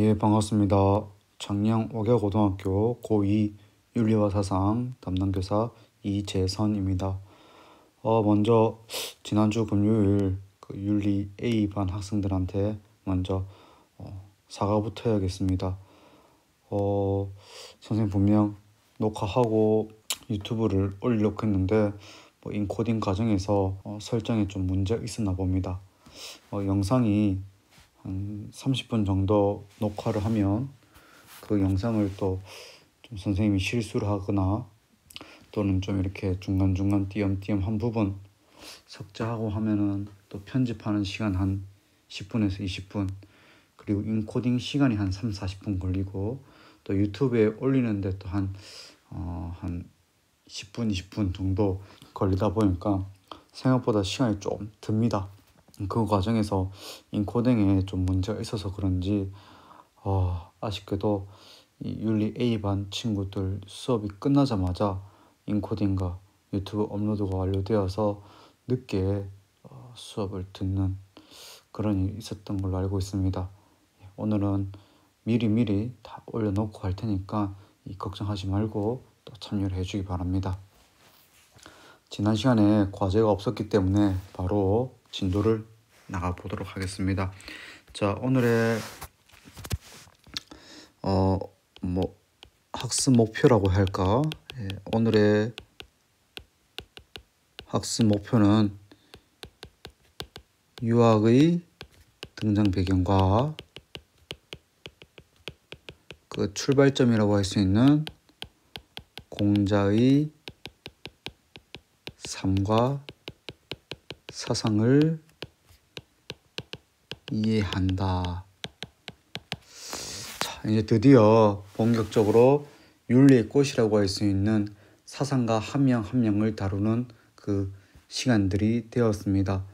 예, 반갑습니다. 창녕 옥야고등학교 고2 윤리와 사상 담당교사 이재선입니다. 먼저 지난주 금요일 그 윤리 A반 학생들한테 먼저 사과부터 해야겠습니다. 선생님 분명 녹화하고 유튜브를 올리려고 했는데 인코딩 과정에서 설정에 좀 문제가 있었나 봅니다. 영상이 한 30분 정도 녹화를 하면 그 영상을 또 좀 선생님이 실수를 하거나 또는 좀 이렇게 중간중간 띄엄띄엄 한 부분 삭제하고 하면은 또 편집하는 시간 한 10분에서 20분, 그리고 인코딩 시간이 한 3, 40분 걸리고 또 유튜브에 올리는데 또 한 10분, 20분 정도 걸리다 보니까 생각보다 시간이 좀 듭니다. 그 과정에서 인코딩에 좀 문제가 있어서 그런지 아쉽게도 이 윤리 A반 친구들 수업이 끝나자마자 인코딩과 유튜브 업로드가 완료되어서 늦게 수업을 듣는 그런 일이 있었던 걸로 알고 있습니다. 오늘은 미리미리 다 올려놓고 할 테니까 걱정하지 말고 또 참여를 해주기 바랍니다. 지난 시간에 과제가 없었기 때문에 바로 진도를 나가보도록 하겠습니다. 자, 오늘의 학습 목표라고 할까? 오늘의 학습 목표는 유학의 등장 배경과 그 출발점이라고 할 수 있는 공자의 삶과 사상을 이해한다. 자, 이제 드디어 본격적으로 윤리의 꽃이라고 할 수 있는 사상가 한 명 한 명을 다루는 그 시간들이 되었습니다.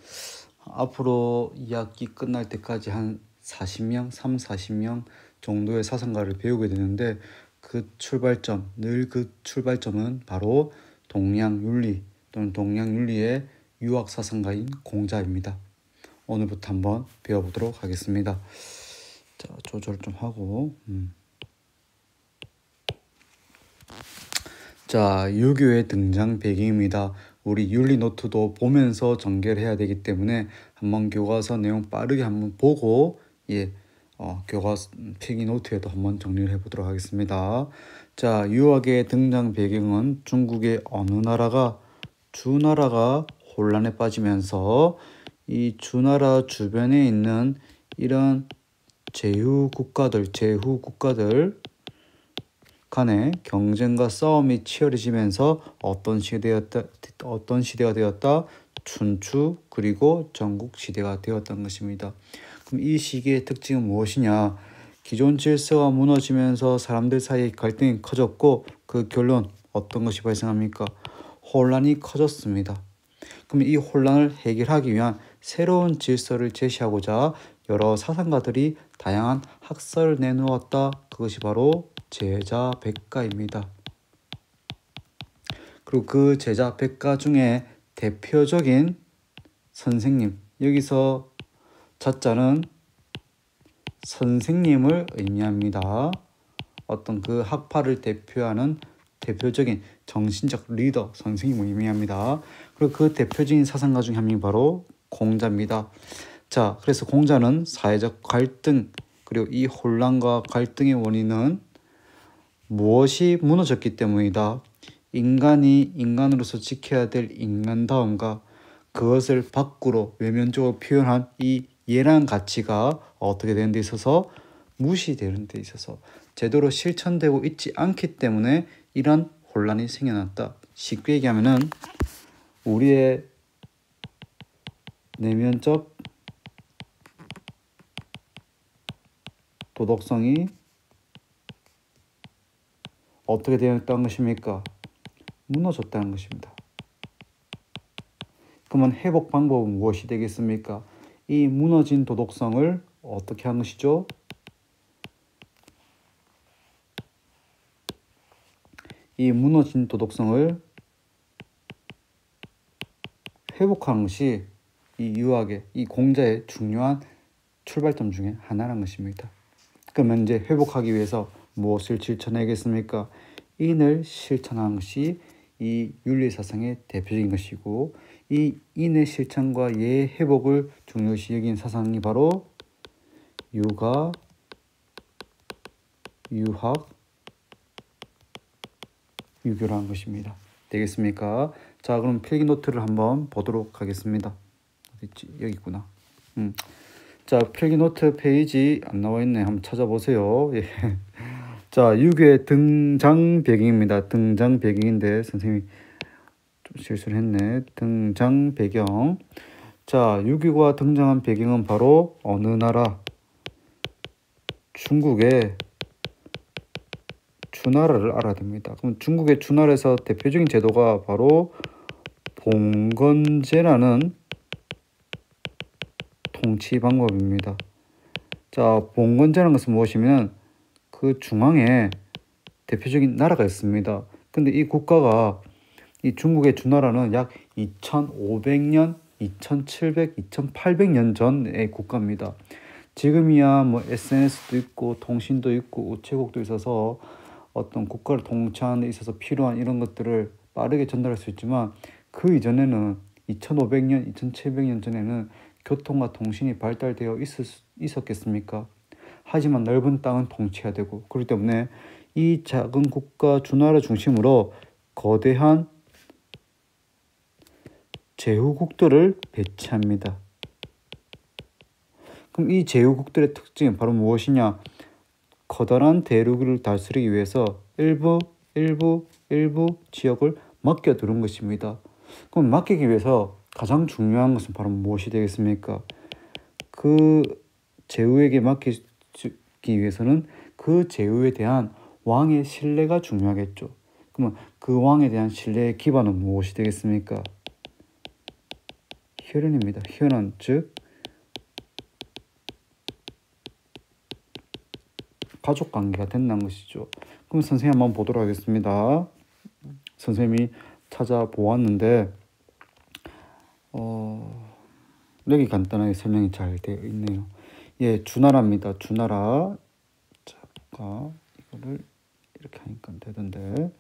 앞으로 2학기 끝날 때까지 한 40명, 40명 정도의 사상가를 배우게 되는데 그 출발점은 바로 동양윤리 또는 동양윤리의 유학 사상가인 공자입니다. 오늘부터 한번 배워보도록 하겠습니다. 자, 조절 좀 하고 자, 유교의 등장 배경입니다. 우리 윤리 노트도 보면서 전개를 해야 되기 때문에 한번 교과서 내용 빠르게 한번 보고 교과서 필기 노트에도 한번 정리를 해보도록 하겠습니다. 자, 유학의 등장 배경은 중국의 어느 나라가 주나라가 혼란에 빠지면서 이 주나라 주변에 있는 이런 제후 국가들 간의 경쟁과 싸움이 치열해지면서 어떤 시대가 되었다? 춘추 그리고 전국시대가 되었던 것입니다. 그럼 이 시기의 특징은 무엇이냐? 기존 질서가 무너지면서 사람들 사이의 갈등이 커졌고 그 결론 어떤 것이 발생합니까? 혼란이 커졌습니다. 그럼 이 혼란을 해결하기 위한 새로운 질서를 제시하고자 여러 사상가들이 다양한 학설을 내놓았다. 그것이 바로 제자 백가입니다. 그리고 그 제자 백가 중에 대표적인 선생님, 여기서 자자는 선생님을 의미합니다. 어떤 그 학파를 대표하는 대표적인 정신적 리더 선생님을 의미합니다. 그리고 그 대표적인 사상가 중에 한 명이 바로 공자입니다. 자, 그래서 공자는 사회적 갈등 그리고 이 혼란과 갈등의 원인은 무엇이 무너졌기 때문이다. 인간이 인간으로서 지켜야 될 인간다움과 그것을 밖으로 외면적으로 표현한 이 예란 가치가 어떻게 되는 데 있어서 무시되는 데 있어서 제대로 실천되고 있지 않기 때문에 이런 혼란이 생겨났다. 쉽게 얘기하면은 우리의 내면적 도덕성이 어떻게 되었다는 것입니까? 무너졌다는 것입니다. 그러면 회복 방법은 무엇이 되겠습니까? 이 무너진 도덕성을 어떻게 하는 것이죠? 이 무너진 도덕성을 회복하는 것이 이 유학의 이 공자의 중요한 출발점 중에 하나라는 것입니다. 그러면 이제 회복하기 위해서 무엇을 실천해야겠습니까? 인을 실천하는 것이 이 윤리사상의 대표적인 것이고, 이 인의 실천과 예의 회복을 중요시 여긴 사상이 바로 유가, 유학, 유교라는 것입니다. 되겠습니까? 자, 그럼 필기 노트를 한번 보도록 하겠습니다. 어딨지? 여기 있구나. 자, 필기 노트 페이지 안 나와 있네. 한번 찾아보세요. 예. 자, 유교의 등장 배경입니다. 등장 배경인데 선생님이 좀 실수를 했네. 등장 배경. 자, 유교가 등장한 배경은 바로 어느 나라? 중국의 주나라를 알아야 됩니다. 그럼 중국의 주나라에서 대표적인 제도가 바로 봉건제라는 통치 방법입니다. 자, 봉건제라는 것은 무엇이면 그 중앙에 대표적인 나라가 있습니다. 근데 이 국가가, 이 중국의 주나라는 약 2500년, 2700, 2800년 전의 국가입니다. 지금이야 뭐 SNS도 있고 통신도 있고 우체국도 있어서 어떤 국가를 통치하는 데 있어서 필요한 이런 것들을 빠르게 전달할 수 있지만, 그 이전에는 2500년, 2700년 전에는 교통과 통신이 발달되어 있었겠습니까? 하지만 넓은 땅은 통치해야 되고, 그렇기 때문에 이 작은 국가 주나라 중심으로 거대한 제후국들을 배치합니다. 그럼 이 제후국들의 특징은 바로 무엇이냐? 커다란 대륙을 다스리기 위해서 일부 지역을 맡겨두는 것입니다. 그럼 맡기기 위해서 가장 중요한 것은 바로 무엇이 되겠습니까? 그 제후에게 맡기기 위해서는 그 제후에 대한 왕의 신뢰가 중요하겠죠. 그러면 그 왕에 대한 신뢰의 기반은 무엇이 되겠습니까? 혈연입니다. 혈연, 즉 가족 관계가 된다는 것이죠. 그럼 선생님 한번 보도록 하겠습니다. 선생님이 찾아보았는데 여기 간단하게 설명이 잘 되어 있네요. 예, 주나라입니다. 주나라. 자, 이거를 이렇게 하니까 되던데.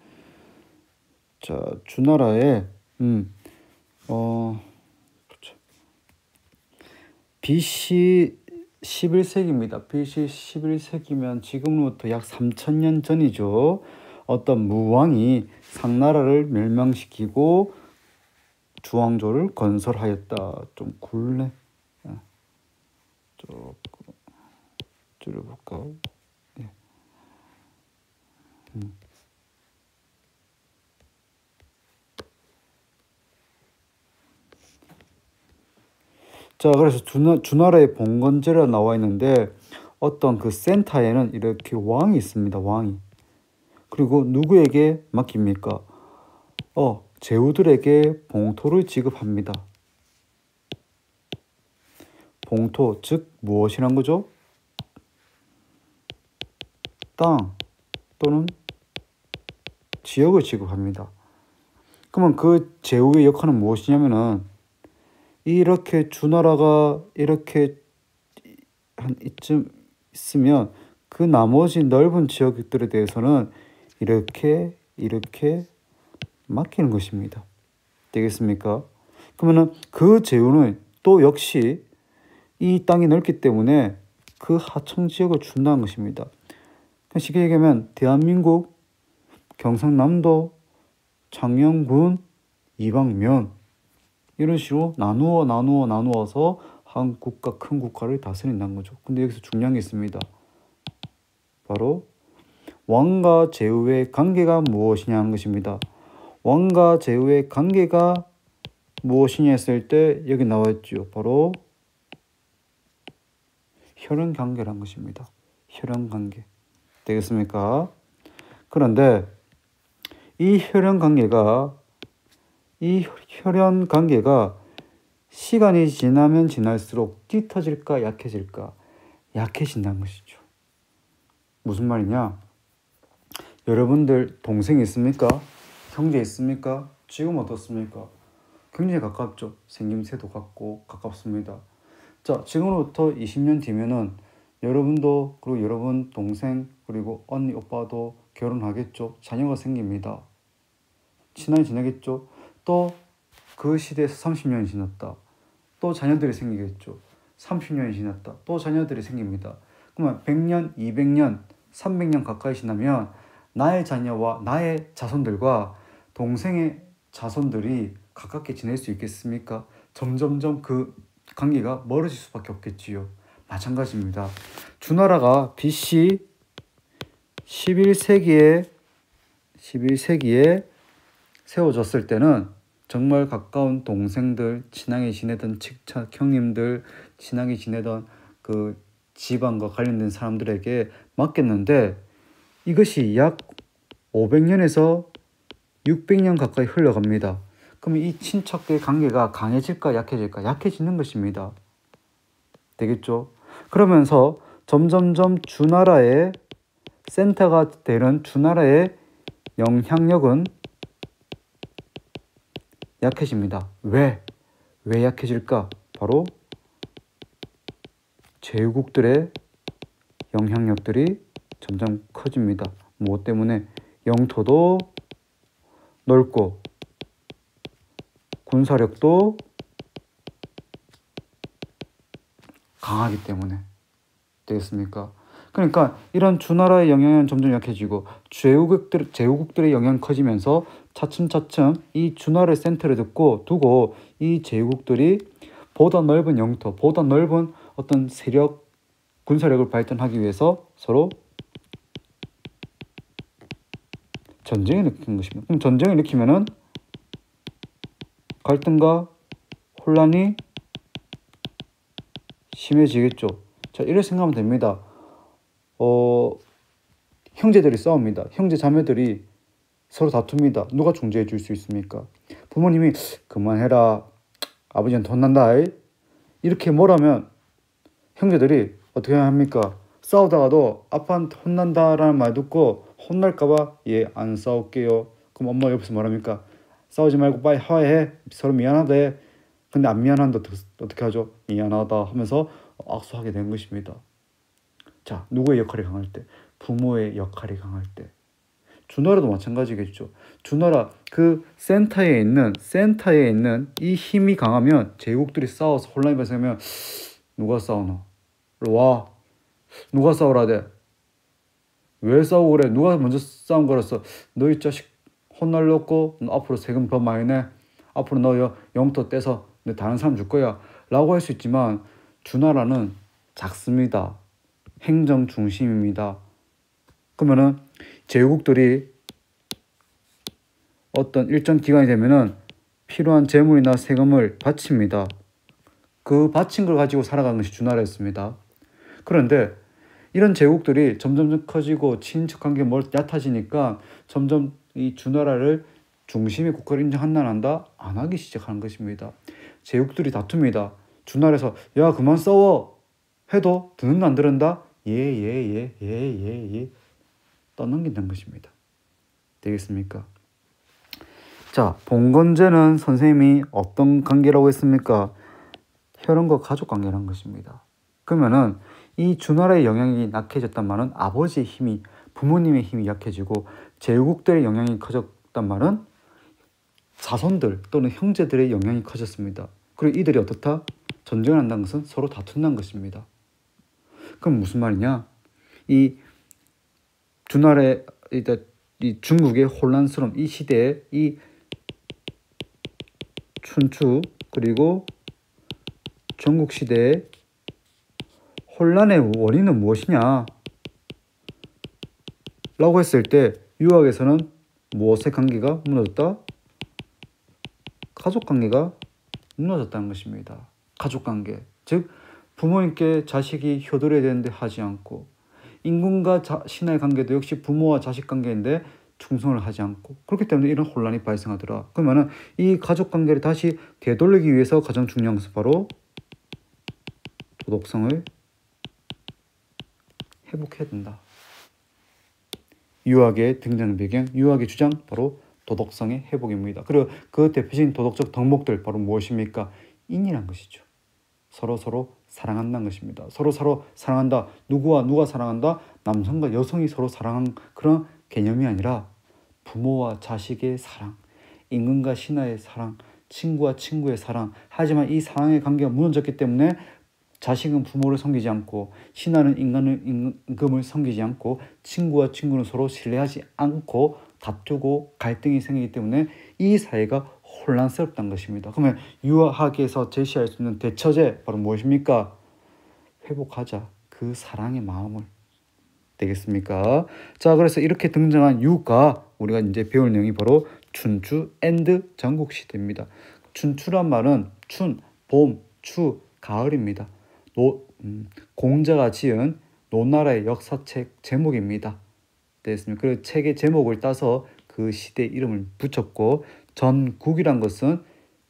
자, 주나라에 그렇죠. BC 11세기입니다. BC 11세기면 지금부터 약 3000년 전이죠. 어떤 무왕이 상나라를 멸망시키고 주왕조를 건설하였다. 좀 굴네. 조금 줄여볼까? 예. 자, 그래서 주나라의 봉건제가 나와 있는데 어떤 그 센터에는 이렇게 왕이 있습니다. 왕이. 그리고 누구에게 맡깁니까? 제후들에게 봉토를 지급합니다. 봉토, 즉 무엇이란 거죠? 땅 또는 지역을 지급합니다. 그러면 그 제후의 역할은 무엇이냐면은, 이렇게 주나라가 이렇게 한 이쯤 있으면 그 나머지 넓은 지역들에 대해서는 이렇게 맡기는 것입니다. 되겠습니까? 그러면은 그 제후는 또 역시 이 땅이 넓기 때문에 그 하청 지역을 준다는 것입니다. 쉽게 얘기하면 대한민국 경상남도 창녕군 이방면 이런 식으로 나누어서 한 국가, 큰 국가를 다스린다는 거죠. 근데 여기서 중요한 게 있습니다. 바로 왕과 제후의 관계가 무엇이냐 하는 것입니다. 왕과 제후의 관계가 무엇이냐 했을 때 여기 나와 있죠. 바로 혈연 관계라는 것입니다. 혈연 관계. 되겠습니까? 그런데 이 혈연 관계가 시간이 지나면 지날수록 짙어질까 약해질까? 약해진다는 것이죠. 무슨 말이냐? 여러분들 동생 있습니까? 형제 있습니까? 지금 어떻습니까? 굉장히 가깝죠. 생김새도 같고 가깝습니다. 자, 지금부터 20년 뒤면은 여러분도 그리고 여러분 동생 그리고 언니 오빠도 결혼하겠죠. 자녀가 생깁니다. 친하게 지내겠죠. 또 그 시대에서 30년이 지났다. 또 자녀들이 생기겠죠. 30년이 지났다. 또 자녀들이 생깁니다. 그러면 100년, 200년, 300년 가까이 지나면 나의 자녀와 나의 자손들과 동생의 자손들이 가깝게 지낼 수 있겠습니까? 점점점 그 관계가 멀어질 수밖에 없겠지요. 마찬가지입니다. 주나라가 BC 11세기에 세워졌을 때는 정말 가까운 동생들, 친하게 지내던 측척 형님들, 친하게 지내던 그 집안과 관련된 사람들에게 맡겼는데 이것이 약 500년에서 600년 가까이 흘러갑니다. 그럼 이 친척의 관계가 강해질까 약해질까? 약해지는 것입니다. 되겠죠? 그러면서 점점점 주나라의 센터가 되는 주나라의 영향력은 약해집니다. 왜 약해질까? 바로 제후국들의 영향력들이 점점 커집니다. 무엇 때문에? 영토도 넓고 군사력도 강하기 때문에. 되겠습니까? 그러니까 이런 주나라의 영향은 점점 약해지고 제후국들의 영향이 커지면서 차츰차츰 이 주나라의 센터를 두고 이 제후국들이 보다 넓은 영토, 보다 넓은 어떤 세력, 군사력을 발전하기 위해서 서로 전쟁을 일으키는 것입니다. 그럼 전쟁을 일으키면은 갈등과 혼란이 심해지겠죠. 자, 이렇게 생각하면 됩니다. 형제들이 싸웁니다. 형제 자매들이 서로 다툽니다. 누가 중재해 줄 수 있습니까? 부모님이 그만해라. 아버지한테 혼난다. 이렇게 뭐라면 형제들이 어떻게 합니까? 싸우다가도 아빠한테 혼난다라는 말 듣고 혼날까봐 안 싸울게요. 그럼 엄마 옆에서 뭐랍니까? 싸우지 말고 빨리 화해해. 서로 미안하대. 근데 안 미안한다 어떻게 하죠? 미안하다 하면서 악수하게 된 것입니다. 자, 누구의 역할이 강할 때? 부모의 역할이 강할 때. 주나라도 마찬가지겠죠. 주나라 그 센터에 있는 이 힘이 강하면 제국들이 싸워서 혼란이 발생하면 누가 싸우노? 와, 누가 싸우라 돼? 왜 싸우고 그래? 누가 먼저 싸운 거랬어? 너 이 자식 혼날렸고 너 앞으로 세금 더 많이 내. 앞으로 너 영토 떼서 내 다른 사람 줄 거야. 라고 할 수 있지만 주나라는 작습니다. 행정 중심입니다. 그러면은 제국들이 어떤 일정 기간이 되면은 필요한 재물이나 세금을 바칩니다. 그 바친 걸 가지고 살아가는 것이 주나라였습니다. 그런데 이런 제국들이 점점 커지고 친척 관계가 얕아지니까 점점 이 주나라를 중심의 국가를 인정한다 안 한다? 안 하기 시작하는 것입니다. 제국들이 다툽니다. 주나라에서 야 그만 싸워 해도 듣는다 안 들은다? 예 떠넘긴다는 것입니다. 되겠습니까? 자, 봉건제는 선생님이 어떤 관계라고 했습니까? 혈연과 가족 관계라는 것입니다. 그러면은 이 주나라의 영향이 약해졌단 말은 아버지의 힘이, 부모님의 힘이 약해지고 제후국들의 영향이 커졌단 말은 자손들 또는 형제들의 영향이 커졌습니다. 그리고 이들이 어떻다? 전쟁을 한다는 것은 서로 다툰다는 것입니다. 그럼 무슨 말이냐? 이 주나라의 이 중국의 혼란스러움, 이 시대에 이 춘추 그리고 전국시대의 혼란의 원인은 무엇이냐? 라고 했을 때 유학에서는 무엇의 관계가 무너졌다? 가족관계가 무너졌다는 것입니다. 가족관계, 즉 부모님께 자식이 효도해야 되는데 하지 않고 임금과 신하의 관계도 역시 부모와 자식 관계인데 충성을 하지 않고 그렇기 때문에 이런 혼란이 발생하더라. 그러면은 이 가족관계를 다시 되돌리기 위해서 가장 중요한 것은 바로 도덕성을 회복해야 된다. 유학의 등장 배경, 유학의 주장 바로 도덕성의 회복입니다. 그리고 그 대표적인 도덕적 덕목들 바로 무엇입니까? 인이란 것이죠. 서로 사랑한다는 것입니다. 서로 사랑한다. 누구와 누가 사랑한다? 남성과 여성이 서로 사랑한 그런 개념이 아니라 부모와 자식의 사랑, 임금과 신하의 사랑, 친구와 친구의 사랑. 하지만 이 사랑의 관계가 무너졌기 때문에 자식은 부모를 섬기지 않고 신하는 임금을 섬기지 않고 친구와 친구는 서로 신뢰하지 않고 다투고 갈등이 생기기 때문에 이 사회가 혼란스럽다는 것입니다. 그러면 유아학에서 제시할 수 있는 대처제 바로 무엇입니까? 회복하자. 그 사랑의 마음을. 되겠습니까? 자, 그래서 이렇게 등장한 유가 우리가 이제 배울 내용이 바로 춘추 앤드 전국시대입니다. 춘추란 말은 춘, 봄, 추, 가을입니다. 공자가 지은 노나라의 역사책 제목입니다. 되겠습니까? 그 책의 제목을 따서 그 시대 이름을 붙였고 전국이란 것은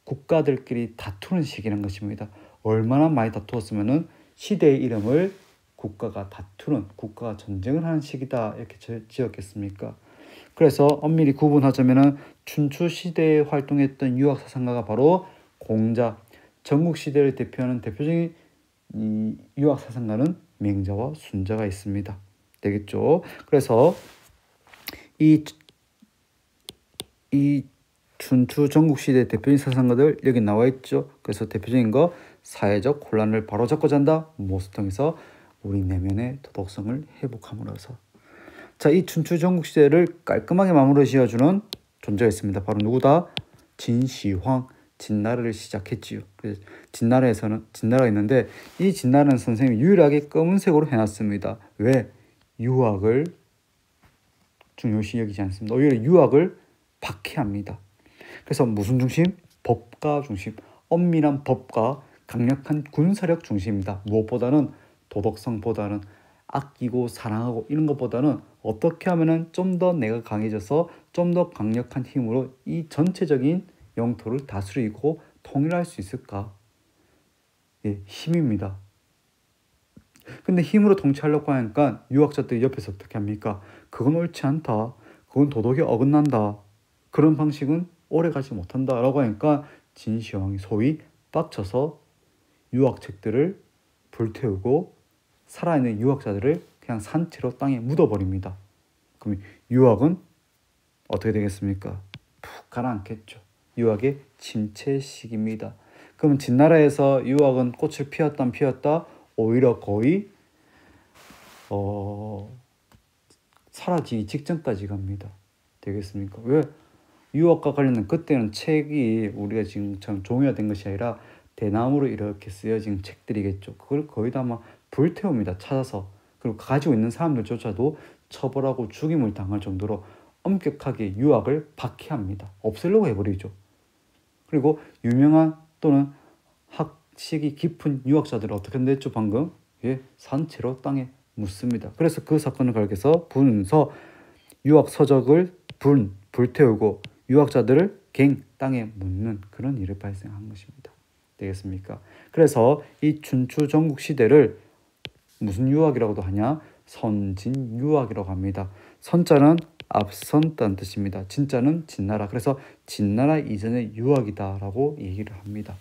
국가들끼리 다투는 시기라는 것입니다. 얼마나 많이 다투었으면은 시대의 이름을 국가가 다투는, 국가가 전쟁을 하는 시기다 이렇게 지었겠습니까? 그래서 엄밀히 구분하자면은 춘추 시대에 활동했던 유학 사상가가 바로 공자, 전국 시대를 대표하는 대표적인 이 유학 사상가는 맹자와 순자가 있습니다. 되겠죠? 그래서 이 춘추 전국 시대 대표적인 사상가들 여기 나와 있죠. 그래서 대표적인 거 사회적 혼란을 바로잡고자 한다. 무엇을 통해서 우리 내면의 도덕성을 회복함으로써. 자, 이 춘추 전국 시대를 깔끔하게 마무리 지어주는 존재가 있습니다. 바로 누구다? 진시황, 진나라를 시작했지요. 그래서 진나라가 있는데 이 진나라는 선생님이 유일하게 검은색으로 해놨습니다. 왜? 유학을 중요시 여기지 않습니다. 오히려 유학을 박해합니다. 그래서 무슨 중심? 법가 중심, 엄밀한 법과 강력한 군사력 중심입니다. 무엇보다는 도덕성보다는 아끼고 사랑하고 이런 것보다는 어떻게 하면은 좀 더 내가 강해져서 좀 더 강력한 힘으로 이 전체적인 영토를 다스리고 통일할 수 있을까? 예, 힘입니다. 근데 힘으로 통치하려고 하니까 유학자들이 옆에서 어떻게 합니까? 그건 옳지 않다. 그건 도덕에 어긋난다. 그런 방식은 오래가지 못한다 라고 하니까 진시황이 소위 빡쳐서 유학책들을 불태우고 살아있는 유학자들을 그냥 산채로 땅에 묻어버립니다. 그럼 유학은 어떻게 되겠습니까? 푹 가라앉겠죠. 유학의 침체 시기입니다. 그럼 진나라에서 유학은 꽃을 피웠다 오히려 거의 사라지기 직전까지 갑니다. 되겠습니까? 왜? 유학과 관련된 그때는 책이 우리가 지금처럼 종이가 된 것이 아니라 대나무로 이렇게 쓰여진 책들이겠죠. 그걸 거의 다 막 불태웁니다. 찾아서. 그리고 가지고 있는 사람들조차도 처벌하고 죽임을 당할 정도로 엄격하게 유학을 박해합니다. 없애려고 해버리죠. 그리고 유명한 또는 학식이 깊은 유학자들은 어떻게 됐죠? 방금 산채로 땅에 묻습니다. 그래서 그 사건을 가리켜서 분서 유학 서적을 불태우고 유학자들을 땅에 묻는 그런 일이 발생한 것입니다. 되겠습니까? 그래서 이 춘추 전국 시대를 무슨 유학이라고도 하냐? 선진유학이라고 합니다. 선자는 앞선다는 뜻입니다. 진자는 진나라. 그래서 진나라 이전의 유학이다라고 얘기를 합니다.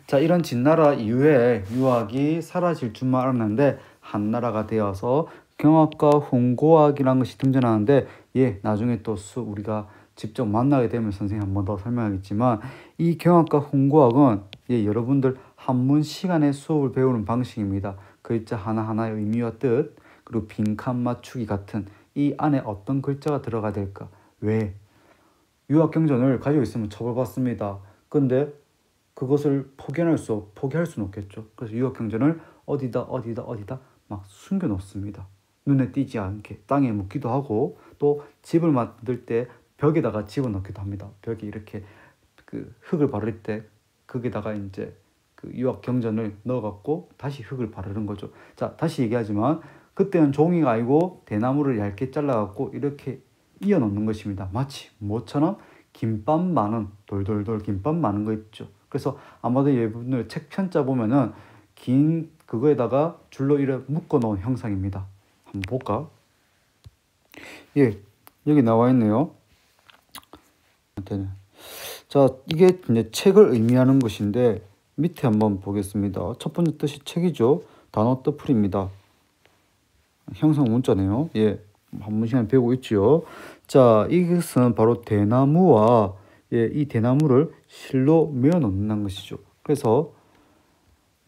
자, 이런 진나라 이후에 유학이 사라질 줄만 알았는데 한나라가 되어서 경학과 훈고학이라는 것이 등장하는데 나중에 또 우리가 직접 만나게 되면 선생님 한 번 더 설명하겠지만 이 경학과 훈고학은 여러분들 한문 시간에 수업을 배우는 방식입니다. 글자 하나하나의 의미와 뜻 그리고 빈칸 맞추기 같은 이 안에 어떤 글자가 들어가야 될까? 왜? 유학 경전을 가지고 있으면 처벌받습니다. 근데 그것을 포기할 수는 없겠죠. 그래서 유학 경전을 어디다 막 숨겨 놓습니다. 눈에 띄지 않게 땅에 묻기도 하고 또 집을 만들 때 벽에다가 집어넣기도 합니다. 벽에 이렇게 그 흙을 바를 때 거기다가 이제 그 유학 경전을 넣어갖고 다시 흙을 바르는 거죠. 자, 다시 얘기하지만 그때는 종이가 아니고 대나무를 얇게 잘라갖고 이렇게 이어 놓는 것입니다. 마치 뭐처럼 김밥 많은 돌돌돌 김밥 많은 거 있죠. 그래서 아마도 여러분들 책 편자 보면은 긴 그거에다가 줄로 이렇게 묶어 놓은 형상입니다. 한번 볼까? 여기 나와 있네요. 자, 이게 이제 책을 의미하는 것인데 밑에 한번 보겠습니다. 첫 번째 뜻이 책이죠. 단어 뜻풀입니다. 형상 문자네요. 예, 한문 시간 배우고 있지요. 자, 이것은 바로 대나무와 이 대나무를 실로 메어 놓는다는 것이죠. 그래서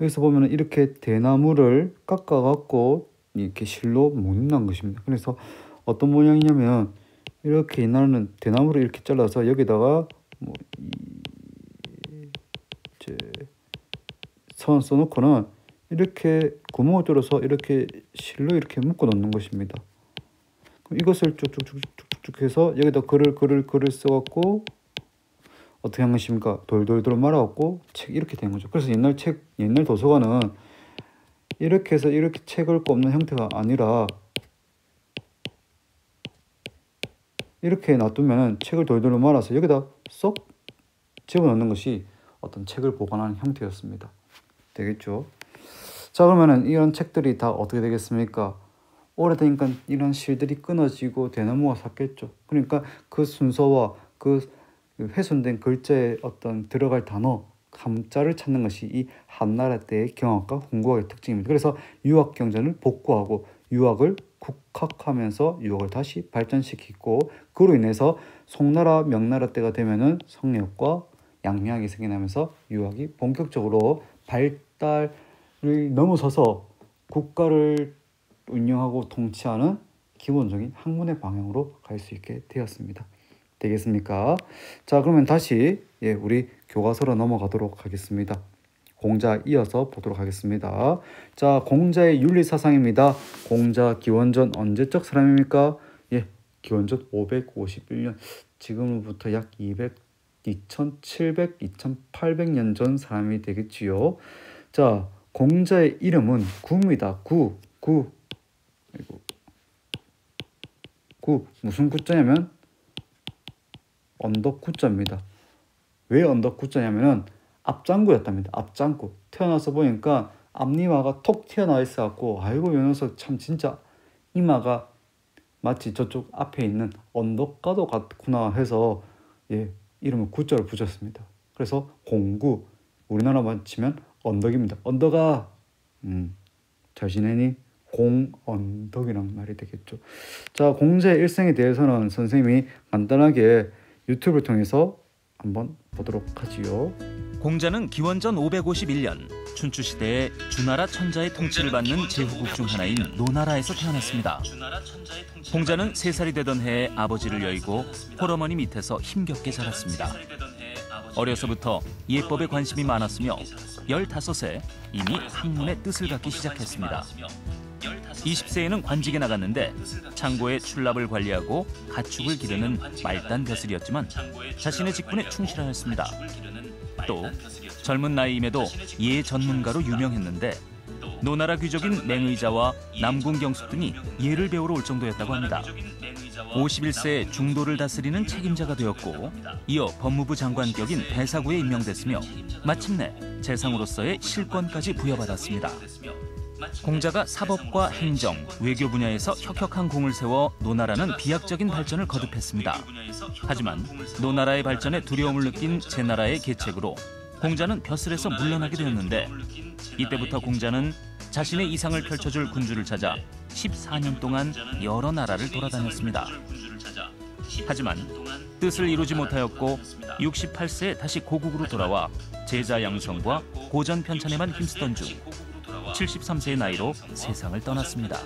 여기서 보면은 이렇게 대나무를 깎아 갖고 이렇게 실로 묶는 것입니다. 그래서 어떤 모양이냐면 이렇게 옛날에는 대나무를 이렇게 잘라서 여기다가 뭐 이제 선 써놓고는 이렇게 구멍을 뚫어서 이렇게 실로 이렇게 묶어 놓는 것입니다. 그럼 이것을 쭉쭉쭉쭉쭉 해서 여기다 글을 써갖고 어떻게 한 것입니까? 돌돌돌 말아갖고 책 이렇게 된 거죠. 그래서 옛날 도서관은 이렇게 해서 이렇게 책을 꼽는 형태가 아니라 이렇게 놔두면 책을 돌돌 말아서 여기다 쏙 집어넣는 것이 어떤 책을 보관하는 형태였습니다. 되겠죠? 자, 그러면은 이런 책들이 다 어떻게 되겠습니까? 오래되니까 이런 실들이 끊어지고 대나무가 샀겠죠. 그러니까 그 순서와 그 훼손된 글자에 어떤 들어갈 단어, 함자를 찾는 것이 이 한나라 때의 경학과 홍국학의 특징입니다. 그래서 유학 경전을 복구하고 유학을 국학하면서 유학을 다시 발전시키고 그로 인해서 송나라, 명나라 때가 되면은 성역과 양명학이 생겨나면서 유학이 본격적으로 발달을 넘어서서 국가를 운영하고 통치하는 기본적인 학문의 방향으로 갈 수 있게 되었습니다. 되겠습니까? 자, 그러면 다시 우리 교과서로 넘어가도록 하겠습니다. 공자 이어서 보도록 하겠습니다. 자, 공자의 윤리사상입니다. 공자 기원전 언제적 사람입니까? 기원전 551년, 지금부터 약 2700, 2800년 전 사람이 되겠지요. 자, 공자의 이름은 구입니다. 구 무슨 구자냐면 언덕 구자입니다. 왜 언덕 구자냐면은 앞장구였답니다. 앞장구. 태어나서 보니까 앞니마가 톡 튀어나와 있어갖고 아이고 이 녀석 참 진짜 이마가 마치 저쪽 앞에 있는 언덕가도 같구나 해서 이름을 구자로 붙였습니다. 그래서 공구, 우리나라만 치면 언덕입니다. 언덕아, 잘 지내니? 공언덕이란 말이 되겠죠. 자, 공자의 일생에 대해서는 선생님이 간단하게 유튜브를 통해서 한번 보도록 하지요. 공자는 기원전 551년 춘추시대에 주나라 천자의 통치를 받는 제후국 중 하나인 노나라에서 태어났습니다. 공자는 3살이 되던 해에 아버지를 여의고 홀어머니 밑에서 힘겹게 자랐습니다. 어려서부터 예법에 관심이 많았으며 15세 이미 학문의 뜻을 갖기 시작했습니다. 20세에는 관직에 나갔는데 창고의 출납을 관리하고 가축을 기르는 말단 벼슬이었지만 자신의 직분에 충실하였습니다. 또 젊은 나이임에도 예 전문가로 유명했는데 노나라 귀족인 맹의자와 남궁 경숙 등이 예를 배우러 올 정도였다고 합니다. 51세에 중도를 다스리는 책임자가 되었고 이어 법무부 장관격인 대사구에 임명됐으며 마침내 재상으로서의 실권까지 부여받았습니다. 공자가 사법과 행정, 외교 분야에서 혁혁한 공을 세워 노나라는 비약적인 발전을 거듭했습니다. 하지만 노나라의 발전에 두려움을 느낀 제나라의 계책으로 공자는 벼슬에서 물러나게 되었는데 이때부터 공자는 자신의 이상을 펼쳐줄 군주를 찾아 14년 동안 여러 나라를 돌아다녔습니다. 하지만 뜻을 이루지 못하였고 68세에 다시 고국으로 돌아와 제자 양성과 고전 편찬에만 힘쓰던 중 73세의 나이로 세상을 떠났습니다.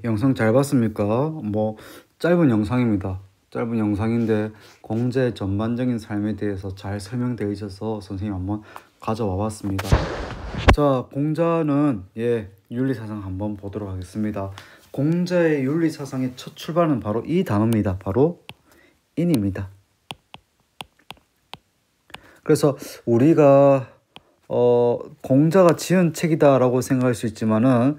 영상 잘 봤습니까? 짧은 영상입니다. 짧은 영상인데 공자의 전반적인 삶에 대해서 잘 설명되어 있어서 선생님 한번 가져와 봤습니다. 자, 공자는 윤리사상 한번 보도록 하겠습니다. 공자의 윤리사상의 첫 출발은 바로 이 단어입니다. 바로 인입니다. 그래서 우리가 공자가 지은 책이다라고 생각할 수 있지만은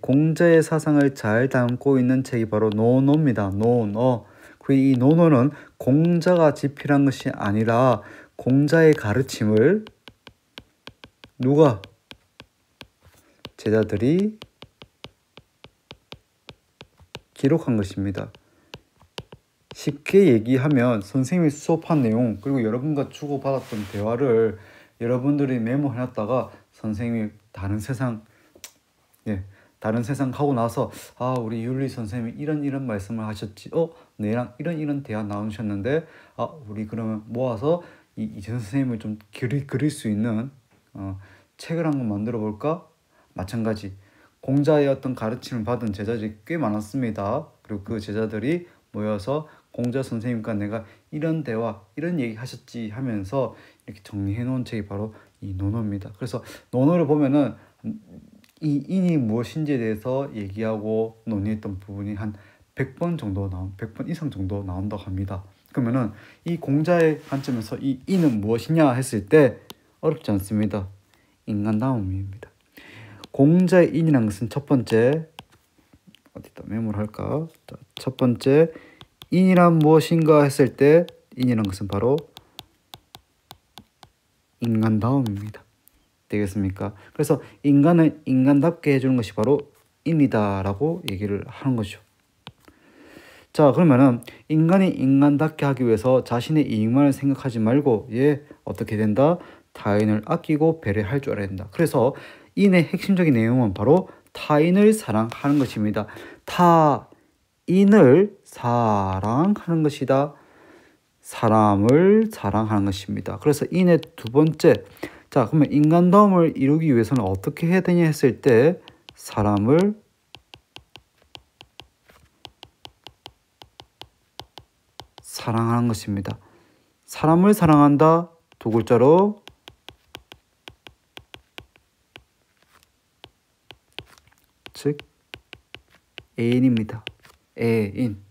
공자의 사상을 잘 담고 있는 책이 바로 논어입니다. 논어. 이 논어는 공자가 집필한 것이 아니라 공자의 가르침을 누가 제자들이 기록한 것입니다. 쉽게 얘기하면 선생님이 수업한 내용 그리고 여러분과 주고받았던 대화를 여러분들이 메모해놨다가 선생님이 다른 세상 하고 나서 우리 윤리 선생님이 이런 말씀을 하셨지, 내랑 이런 대화 나누셨는데 우리 그러면 모아서 이재선 선생님을 좀 그릴 수 있는 책을 한번 만들어 볼까? 마찬가지 공자의 어떤 가르침을 받은 제자들이 꽤 많았습니다. 그리고 그 제자들이 모여서 공자 선생님과 내가 이런 대화 이런 얘기 하셨지 하면서 이렇게 정리해 놓은 책이 바로 이 논어입니다. 그래서 논어를 보면은 이 인이 무엇인지에 대해서 얘기하고 논의했던 부분이 한 100번 이상 정도 나온다고 합니다. 그러면은 이 공자의 관점에서 이 인은 무엇이냐 했을 때 어렵지 않습니다. 인간다움입니다. 공자의 인이라는 것은 첫 번째 어디다 메모를 할까? 자, 첫 번째 인이란 무엇인가 했을 때 인이라는 것은 바로 인간다움입니다. 되겠습니까? 그래서 인간을 인간답게 해주는 것이 바로 인이다라고 얘기를 하는 거죠. 자, 그러면은 인간이 인간답게 하기 위해서 자신의 이익만을 생각하지 말고 어떻게 된다? 타인을 아끼고 배려할 줄 알아야 된다. 그래서 인의 핵심적인 내용은 바로 타인을 사랑하는 것입니다. 타인을 사랑하는 것이다. 사람을 사랑하는 것입니다. 그래서 인의 두 번째, 자, 그러면 인간다움을 이루기 위해서는 어떻게 해야 되냐 했을 때 사람을 사랑하는 것입니다. 사람을 사랑한다. 두 글자로 즉 애인입니다. 애인.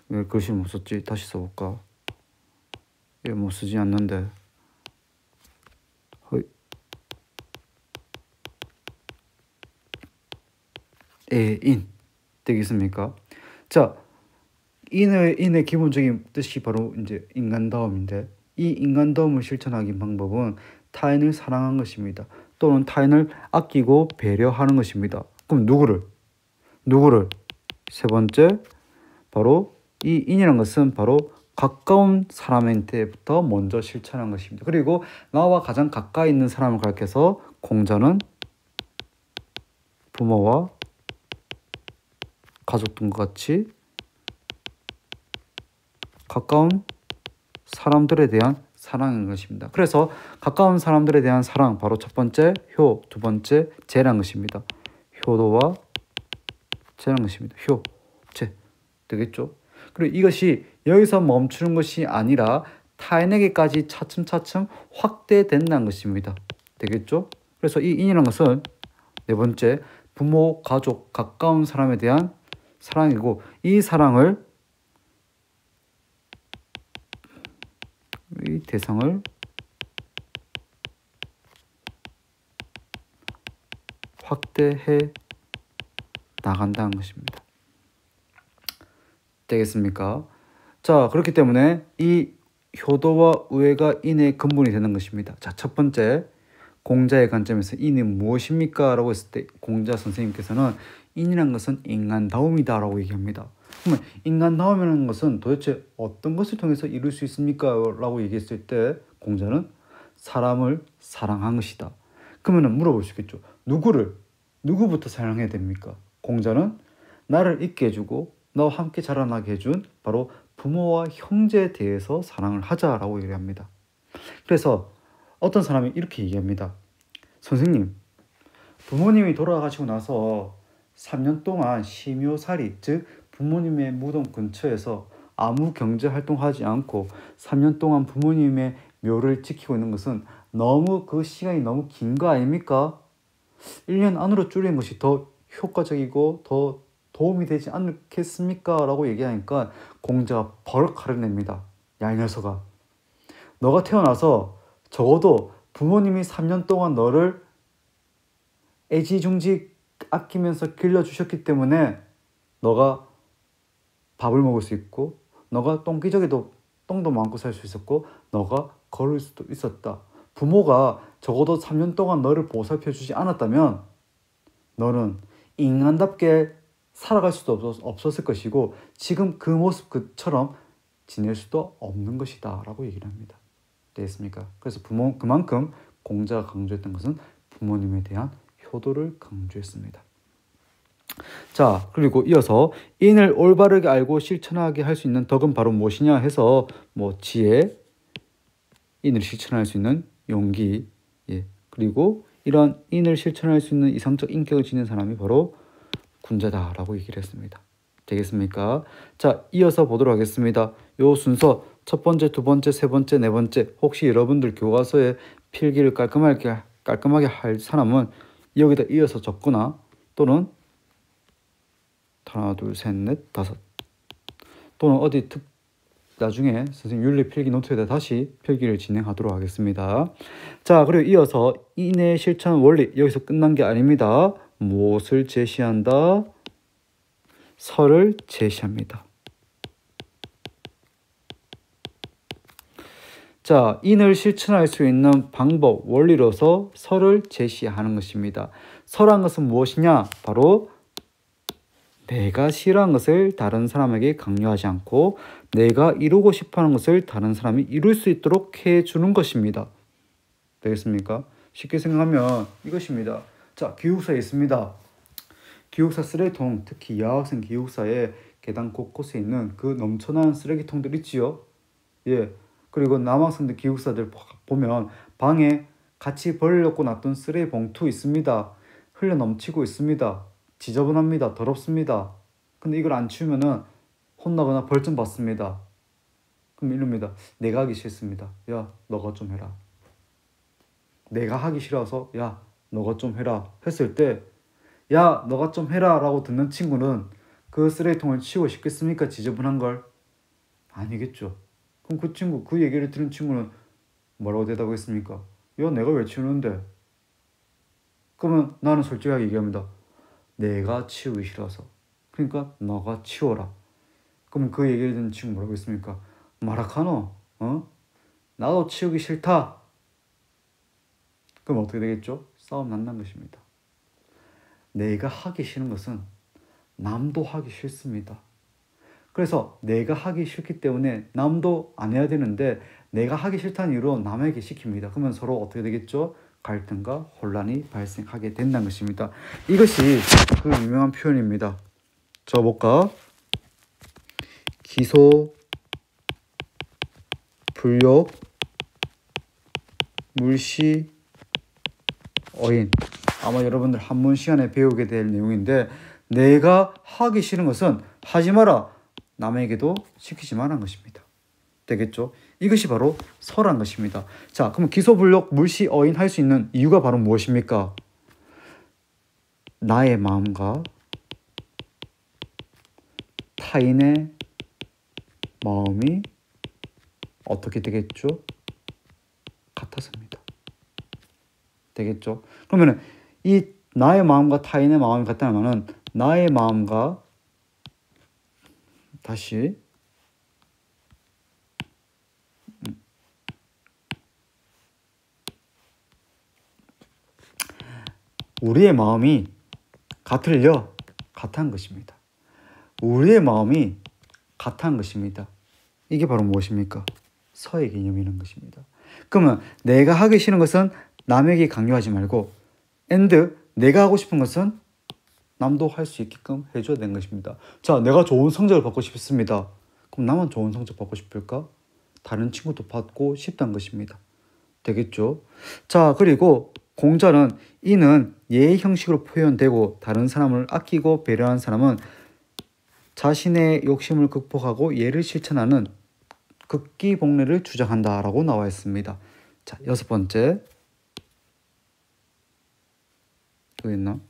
왜 글씨 못 썼지? 다시 써볼까? 못 쓰지 않는데. 애인 되겠습니까? 자, 인의 기본적인 뜻이 바로 이제 인간다움인데 이 인간다움을 실천하기 방법은 타인을 사랑하는 것입니다. 또는 타인을 아끼고 배려하는 것입니다. 그럼 누구를? 세 번째, 바로 이 인이라는 것은 바로 가까운 사람한테부터 먼저 실천하는 것입니다. 그리고 나와 가장 가까이 있는 사람을 가리켜서 공자는 부모와 가족 등과 같이 가까운 사람들에 대한 사랑인 것입니다. 그래서 가까운 사람들에 대한 사랑, 바로 첫 번째 효, 두 번째 재라는 것입니다. 효도와 재라는 것입니다. 효, 재 되겠죠? 그리고 이것이 여기서 멈추는 것이 아니라 타인에게까지 차츰차츰 확대된다는 것입니다. 되겠죠? 그래서 이 인이라는 것은 네 번째 부모, 가족, 가까운 사람에 대한 사랑이고 이 사랑을 이 대상을 확대해 나간다는 것입니다. 되겠습니까? 자, 그렇기 때문에 이 효도와 우애가 인의 근본이 되는 것입니다. 자, 첫 번째 공자의 관점에서 인은 무엇입니까? 라고 했을 때 공자 선생님께서는 인이란 것은 인간다움이다 라고 얘기합니다. 그러면 인간다움이라는 것은 도대체 어떤 것을 통해서 이룰 수 있습니까? 라고 얘기했을 때 공자는 사람을 사랑한 것이다. 그러면 물어볼 수 있겠죠. 누구부터 사랑해야 됩니까? 공자는 나를 있게 해주고 너와 함께 자라나게 해준 바로 부모와 형제에 대해서 사랑을 하자라고 얘기합니다. 그래서 어떤 사람이 이렇게 얘기합니다. 선생님, 부모님이 돌아가시고 나서 3년 동안 심요살이, 즉 부모님의 무덤 근처에서 아무 경제활동하지 않고 3년 동안 부모님의 묘를 지키고 있는 것은 너무 그 시간이 너무 긴 거 아닙니까? 1년 안으로 줄이는 것이 더 효과적이고 더 도움이 되지 않겠습니까? 라고 얘기하니까 공자가 버럭 화를 냅니다. 야, 이 녀석아, 너가 태어나서 적어도 부모님이 3년 동안 너를 애지중지 아끼면서 길러주셨기 때문에 너가 밥을 먹을 수 있고 너가 똥기저귀도 똥도 많고 살 수 있었고 너가 걸을 수도 있었다. 부모가 적어도 3년 동안 너를 보살펴주지 않았다면 너는 인간답게 살아갈 수도 없었을 것이고 지금 그 모습처럼 지낼 수도 없는 것이다 라고 얘기를 합니다. 되겠습니까? 그래서 그만큼 공자가 강조했던 것은 부모님에 대한 효도를 강조했습니다. 자, 그리고 이어서 인을 올바르게 알고 실천하게 할 수 있는 덕은 바로 무엇이냐 해서 지혜, 인을 실천할 수 있는 용기, 그리고 이런 인을 실천할 수 있는 이상적 인격을 지닌 사람이 바로 군자다라고 얘기를 했습니다. 되겠습니까? 자, 이어서 보도록 하겠습니다. 요 순서 첫 번째, 두 번째, 세 번째, 네 번째, 혹시 여러분들 교과서에 필기를 깔끔하게 할 사람은 여기다 이어서 적거나 또는 하나, 둘, 셋, 넷, 다섯 또는 어디 나중에 선생님 윤리 필기 노트에다 다시 필기를 진행하도록 하겠습니다. 자, 그리고 이어서 인의 실천 원리 여기서 끝난 게 아닙니다. 무엇을 제시한다? 설을 제시합니다. 자, 인을 실천할 수 있는 방법, 원리로서 설을 제시하는 것입니다. 설한 것은 무엇이냐? 바로 내가 싫어하는 것을 다른 사람에게 강요하지 않고 내가 이루고 싶어하는 것을 다른 사람이 이룰 수 있도록 해주는 것입니다. 되겠습니까? 쉽게 생각하면 이것입니다. 자, 기숙사에 있습니다. 기숙사 쓰레기통, 특히 여학생 기숙사에 계단 곳곳에 있는 그 넘쳐나는 쓰레기통들 있지요? 그리고 남학생들 기숙사들 보면 방에 같이 버리려고 놨던 쓰레기 봉투 있습니다. 흘러 넘치고 있습니다. 지저분합니다. 더럽습니다. 근데 이걸 안 치우면은 혼나거나 벌점 받습니다. 그럼 이럽니다. 내가 하기 싫습니다. 야, 너가 좀 해라. 내가 하기 싫어서 야, 너가 좀 해라 했을 때 야, 너가 좀 해라 라고 듣는 친구는 그 쓰레기통을 치우고 싶겠습니까? 지저분한 걸? 아니겠죠. 그럼 그 친구, 그 얘기를 들은 친구는 뭐라고 대답하겠습니까? 야, 내가 왜 치우는데? 그러면 나는 솔직하게 얘기합니다. 내가 치우기 싫어서. 그러니까 너가 치워라. 그럼 그 얘기를 듣는 친구 뭐라고 했습니까? 마라카노, 나도 치우기 싫다. 그럼 어떻게 되겠죠? 싸움 난다는 것입니다. 내가 하기 싫은 것은 남도 하기 싫습니다. 그래서 내가 하기 싫기 때문에 남도 안 해야 되는데 내가 하기 싫다는 이유로 남에게 시킵니다. 그러면 서로 어떻게 되겠죠? 갈등과 혼란이 발생하게 된다는 것입니다. 이것이 그 유명한 표현입니다. 적어볼까? 기소, 불욕, 물시, 어인. 아마 여러분들 한문 시간에 배우게 될 내용인데 내가 하기 싫은 것은 하지 마라. 남에게도 시키지 말라는 것입니다. 되겠죠? 이것이 바로 설한 것입니다. 자, 그럼 기소불력, 물시, 어인 할 수 있는 이유가 바로 무엇입니까? 나의 마음과 타인의 마음이 어떻게 되겠죠? 같아서입니다. 되겠죠? 그러면 이 나의 마음과 타인의 마음이 같다는 말은 나의 마음과 다시 우리의 마음이 같은 것입니다. 우리의 마음이 같은 것입니다. 이게 바로 무엇입니까? 서의 개념이라는 것입니다. 그러면 내가 하기 싫은 것은 남에게 강요하지 말고 내가 하고 싶은 것은 남도 할 수 있게끔 해줘야 되는 것입니다. 자, 내가 좋은 성적을 받고 싶습니다. 그럼 나만 좋은 성적 받고 싶을까? 다른 친구도 받고 싶다는 것입니다. 되겠죠? 자, 그리고 공자는 이는 예의 형식으로 표현되고 다른 사람을 아끼고 배려하는 사람은 자신의 욕심을 극복하고 예를 실천하는 극기복례를 주장한다라고 나와 있습니다. 자, 여섯 번째. 여기 있나?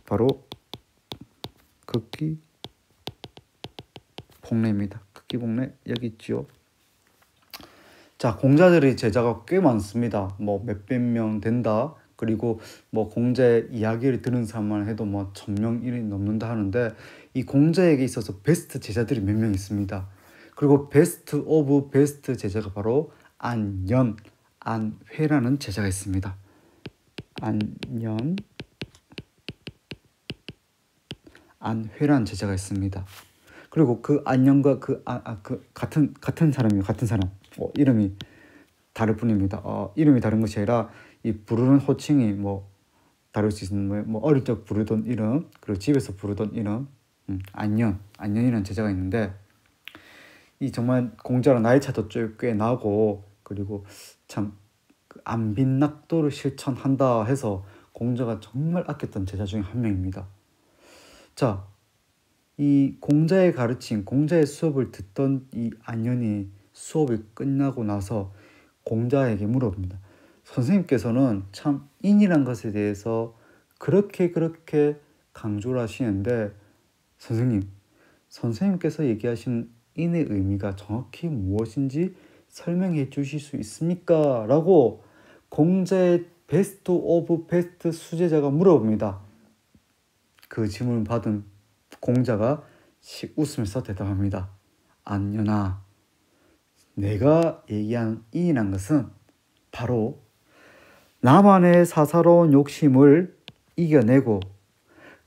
바로 극기복례입니다. 극기복례 여기 있죠. 자, 공자들의 제자가 꽤 많습니다. 몇백 명 된다. 그리고 공자의 이야기를 들은 사람만 해도 1000명이 넘는다 하는데 이 공자에게 있어서 베스트 제자들이 몇 명 있습니다. 그리고 베스트 오브 베스트 제자가 바로 안회라는 제자가 있습니다. 안연 안회라는 제자가 있습니다. 그리고 그 안녕과 그 같은 사람이에요. 같은 사람. 이름이 다를 뿐입니다. 이름이 다른 것이 아니라 이 부르는 호칭이 뭐 다를 수 있는 뭐 어릴 적 부르던 이름, 그리고 집에서 부르던 이름, 안녕이라는 제자가 있는데, 이 정말 공자랑 나이 차도 꽤 나고, 그리고 참 그 안빈낙도를 실천한다 해서 공자가 정말 아꼈던 제자 중에 한 명입니다. 자, 이 공자의 가르침, 공자의 수업을 듣던 이 안년이 수업이 끝나고 나서 공자에게 물어봅니다. 선생님께서는 참 인이란 것에 대해서 그렇게 강조를 하시는데, 선생님께서 얘기하신 인의 의미가 정확히 무엇인지 설명해 주실 수 있습니까? 라고 공자의 베스트 오브 베스트 수제자가 물어봅니다. 그 질문을 받은 공자가 웃으면서 대답합니다. 안년아, 내가 얘기한 인이란 것은 바로 나만의 사사로운 욕심을 이겨내고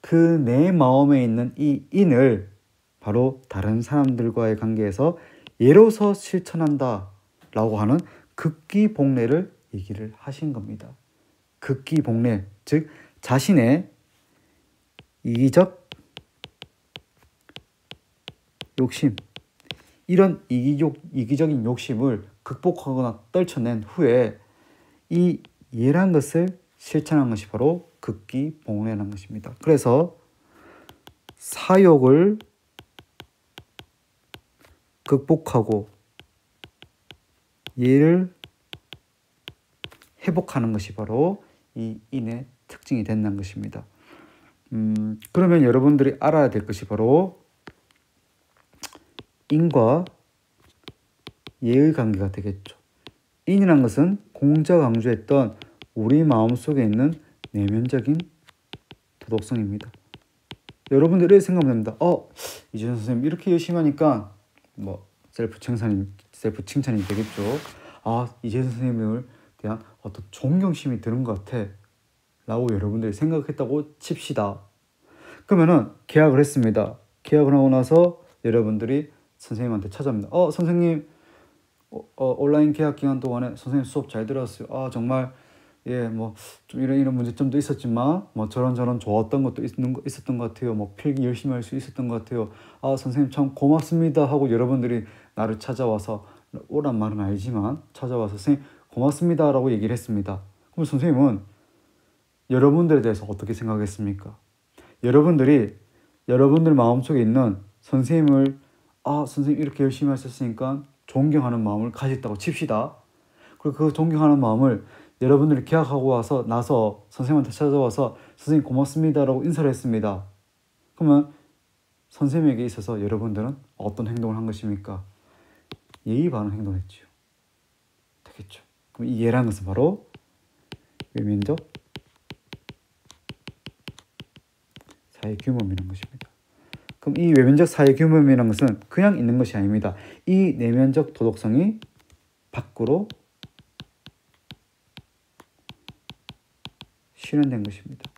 그 내 마음에 있는 이 인을 바로 다른 사람들과의 관계에서 예로서 실천한다 라고 하는 극기복례를 얘기를 하신 겁니다. 극기복례, 즉 자신의 이기적 욕심, 이런 이기적인 욕심을 극복하거나 떨쳐낸 후에 이 예란 것을 실천한 것이 바로 극기복례라는 것입니다. 그래서 사욕을 극복하고 예를 회복하는 것이 바로 이 인의 특징이 된다는 것입니다. 그러면 여러분들이 알아야 될 것이 바로 인과 예의 관계가 되겠죠. 인이란 것은 공자가 강조했던 우리 마음속에 있는 내면적인 도덕성입니다. 여러분들이 생각합니다. 이재선 선생님 이렇게 열심히 하니까 뭐 셀프 칭찬이 되겠죠. 이재선 선생님을 대한 어떤 존경심이 드는 것 같아 라고 여러분들이 생각했다고 칩시다. 그러면은 계약을 했습니다. 계약을 하고 나서 여러분들이 선생님한테 찾아옵니다. 선생님, 온라인 계약 기간 동안에 선생님 수업 잘 들었어요. 정말 뭐 좀 이런 문제점도 있었지만 뭐 저런 좋았던 것도 있었던 것 같아요. 뭐 필기 열심히 할 수 있었던 것 같아요. 선생님 참 고맙습니다 하고 여러분들이 나를 찾아와서, 오란 말은 알지만 찾아와서 선생님 고맙습니다 라고 얘기를 했습니다. 그럼 선생님은 여러분들에 대해서 어떻게 생각했습니까? 여러분들 마음속에 있는 선생님을 선생님 이렇게 열심히 하셨으니까 존경하는 마음을 가졌다고 칩시다. 그리고 그 존경하는 마음을 여러분들이 계약하고 나서 선생님한테 찾아와서 선생님 고맙습니다라고 인사를 했습니다. 그러면 선생님에게 있어서 여러분들은 어떤 행동을 한 것입니까? 예의 바른 행동을 했죠. 되겠죠. 그럼 이 예라는 것은 바로 외면적 사회 규범이라는 것입니다. 그럼 이 외면적 사회 규범이라는 것은 그냥 있는 것이 아닙니다. 이 내면적 도덕성이 밖으로 실현된 것입니다.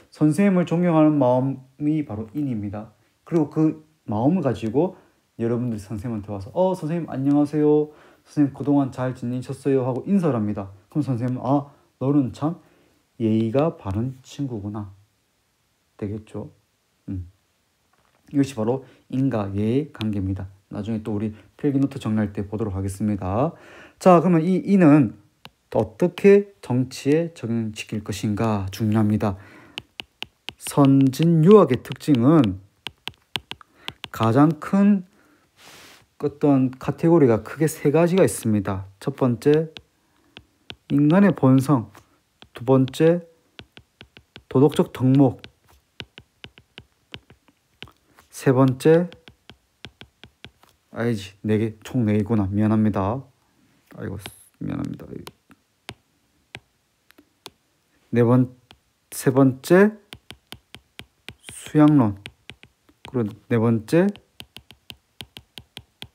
선생님을 존경하는 마음이 바로 인입니다. 그리고 그 마음을 가지고 여러분들이 선생님한테 와서 선생님 안녕하세요. 선생님 그동안 잘 지내셨어요 하고 인사를 합니다. 그럼 선생님은 너는 참 예의가 바른 친구구나 되겠죠. 이것이 바로 인과 예의 관계입니다. 나중에 또 우리 필기노트 정리할 때 보도록 하겠습니다. 자, 그러면 이 인은 어떻게 정치에 적용시킬 것인가 중요합니다. 선진유학의 특징은 가장 큰 어떤 카테고리가 크게 세 가지가 있습니다. 첫 번째, 인간의 본성. 두 번째, 도덕적 덕목. 세 번째, 총 4개구나. 미안합니다. 미안합니다. 세 번째, 수양론. 그리고 네 번째,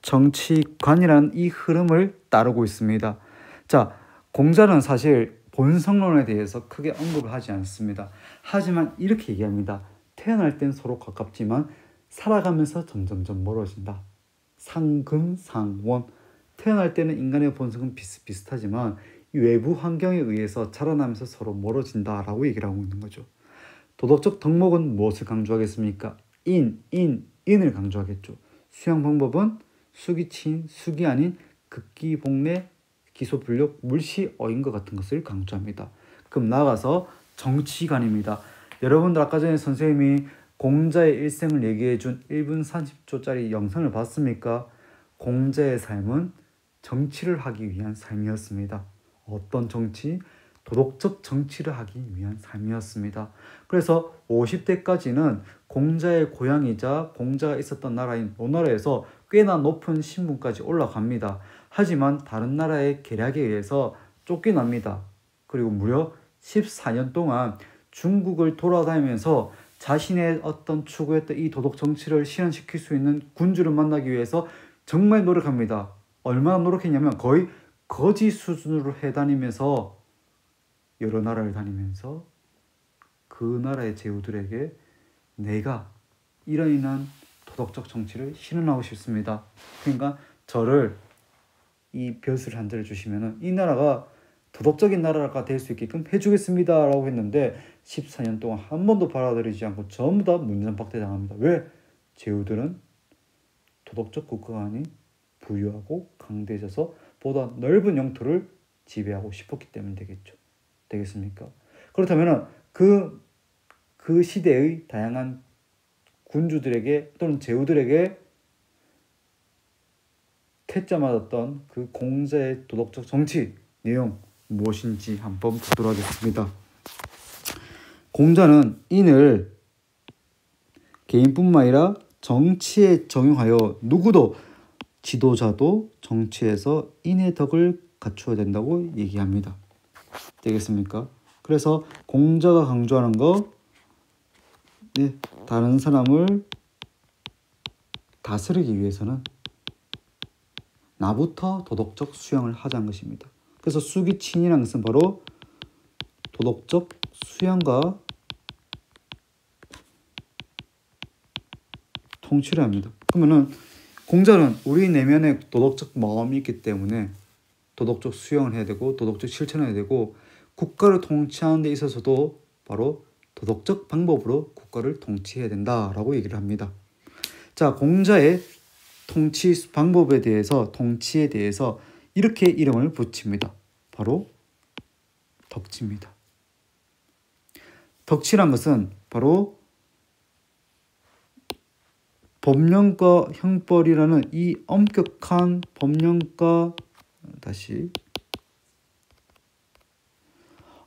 정치관이라는 이 흐름을 따르고 있습니다. 자, 공자는 사실 본성론에 대해서 크게 언급을 하지 않습니다. 하지만 이렇게 얘기합니다. 태어날 땐 서로 가깝지만 살아가면서 점점점 멀어진다. 상금상원. 태어날 때는 인간의 본성은 비슷비슷하지만 이 외부 환경에 의해서 자라나면서 서로 멀어진다라고 얘기를 하고 있는 거죠. 도덕적 덕목은 무엇을 강조하겠습니까? 인을 강조하겠죠. 수양 방법은 수기 친, 수기 아닌 극기 복례, 기소불력, 물시, 어인것 같은 것을 강조합니다. 그럼 나아가서 정치관입니다. 여러분들 아까 전에 선생님이 공자의 일생을 얘기해준 1분 30초짜리 영상을 봤습니까? 공자의 삶은 정치를 하기 위한 삶이었습니다. 어떤 정치? 도덕적 정치를 하기 위한 삶이었습니다. 그래서 50대까지는 공자의 고향이자 공자가 있었던 나라인 노나라에서 꽤나 높은 신분까지 올라갑니다. 하지만 다른 나라의 계략에 의해서 쫓겨납니다. 그리고 무려 14년 동안 중국을 돌아다니면서 자신의 어떤 추구했던 이 도덕 정치를 실현시킬 수 있는 군주를 만나기 위해서 정말 노력합니다. 얼마나 노력했냐면 거의 거지 수준으로 해다니면서 여러 나라를 다니면서 그 나라의 제후들에게 내가 이러이러한 도덕적 정치를 실현하고 싶습니다. 그러니까 저를 이 벼슬 한 자를 주시면 이 나라가 도덕적인 나라가 될 수 있게끔 해주겠습니다 라고 했는데 14년 동안 한 번도 받아들이지 않고 전부 다 문전박대 당합니다. 왜? 제후들은 도덕적 국가가 아닌 부유하고 강대해져서 보다 넓은 영토를 지배하고 싶었기 때문에 되겠습니까? 그렇다면 그 시대의 다양한 군주들에게 또는 제후들에게 퇴짜 맞았던 그 공자의 도덕적 정치 내용 무엇인지 한번 보도록 하겠습니다. 공자는 인을 개인뿐만 아니라 정치에 적용하여 누구도 지도자도 정치에서 인의 덕을 갖추어야 된다고 얘기합니다. 되겠습니까? 그래서 공자가 강조하는 거 다른 사람을 다스리기 위해서는 나부터 도덕적 수양을 하자는 것입니다. 그래서 수기친이라는 것은 바로 도덕적 수양과 통치를 합니다. 그러면은 공자는 우리 내면에 도덕적 마음이 있기 때문에 도덕적 수양을 해야 되고 도덕적 실천을 해야 되고 국가를 통치하는 데 있어서도 바로 도덕적 방법으로 국가를 통치해야 된다라고 얘기를 합니다. 자, 공자의 통치 방법에 대해서 통치에 대해서 이렇게 이름을 붙입니다. 바로 덕치입니다. 덕치란 것은 바로 법령과 형벌이라는 이 엄격한